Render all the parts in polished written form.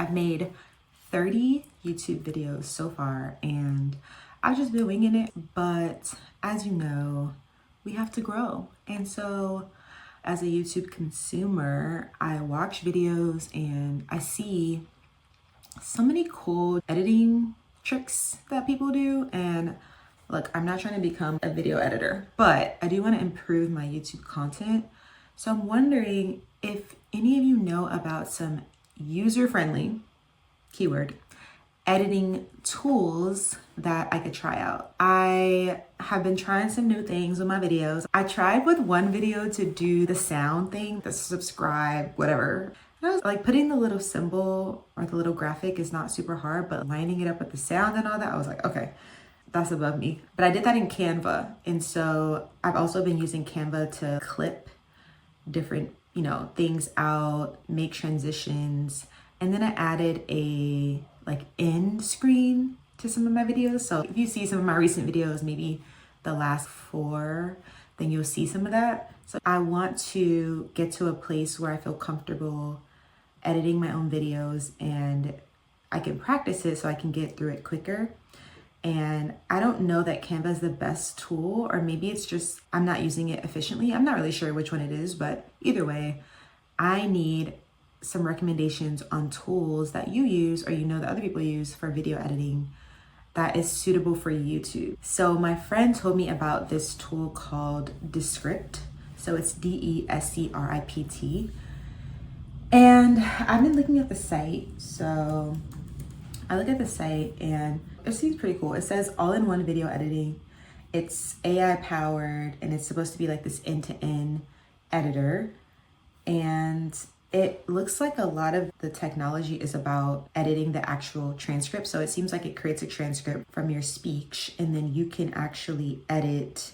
I've made 30 YouTube videos so far and I've just been winging it. But as you know, we have to grow. And so as a YouTube consumer, I watch videos and I see so many cool editing tricks that people do. And look, I'm not trying to become a video editor, but I do want to improve my YouTube content. So I'm wondering if any of you know about some user-friendly, keyword, editing tools that I could try out. I have been trying some new things with my videos. I tried with one video to do the sound thing, the subscribe, whatever. And I was like, putting the little symbol or the little graphic is not super hard, but lining it up with the sound and all that, I was like, okay, that's above me. But I did that in Canva. And so I've also been using Canva to clip different, things out, make transitions. And then I added a end screen to some of my videos. So if you see some of my recent videos, maybe the last 4, then you'll see some of that. So I want to get to a place where I feel comfortable editing my own videos and I can practice it so I can get through it quicker. And I don't know that Canva is the best tool, or maybe it's just I'm not using it efficiently. I'm not really sure which one it is, but either way, I need some recommendations on tools that you use or that other people use for video editing that is suitable for YouTube. So my friend told me about this tool called Descript. So it's Descript. And I've been looking at the site. So I look at the site and it seems pretty cool. It says all-in-one video editing. It's AI powered and it's supposed to be like this end-to-end editor. And it looks like a lot of the technology is about editing the actual transcript. So it seems like it creates a transcript from your speech and then you can actually edit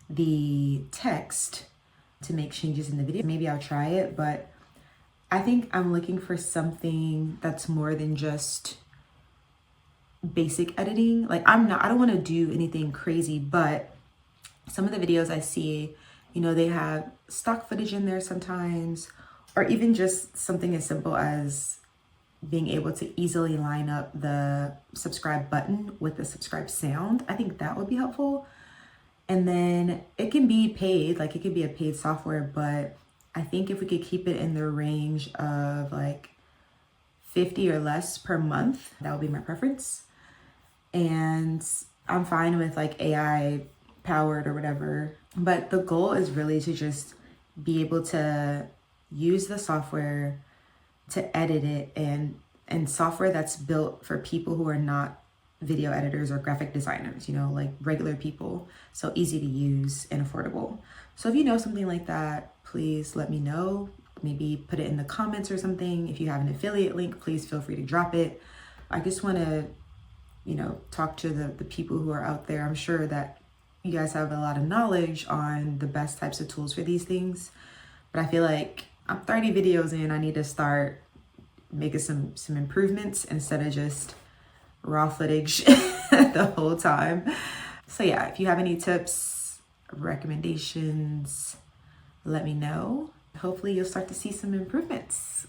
the text to make changes in the video. Maybe I'll try it, but I think I'm looking for something that's more than just basic editing. Like I don't want to do anything crazy, but some of the videos I see, they have stock footage in there sometimes, or even just something as simple as being able to easily line up the subscribe button with the subscribe sound. I think that would be helpful. And then it can be paid, like it could be a paid software, but I think if we could keep it in the range of like 50 or less per month, that would be my preference. And I'm fine with like AI powered or whatever, but the goal is really to just be able to use the software to edit it and software that's built for people who are not video editors or graphic designers, like regular people. So easy to use and affordable. So if you know something like that, please let me know. Maybe put it in the comments or something. If you have an affiliate link, please feel free to drop it. I just want to talk to the people who are out there. I'm sure that you guys have a lot of knowledge on the best types of tools for these things, but I feel like I'm 30 videos in, I need to start making some improvements instead of just raw footage the whole time. So yeah, if you have any tips, recommendations, let me know. Hopefully you'll start to see some improvements.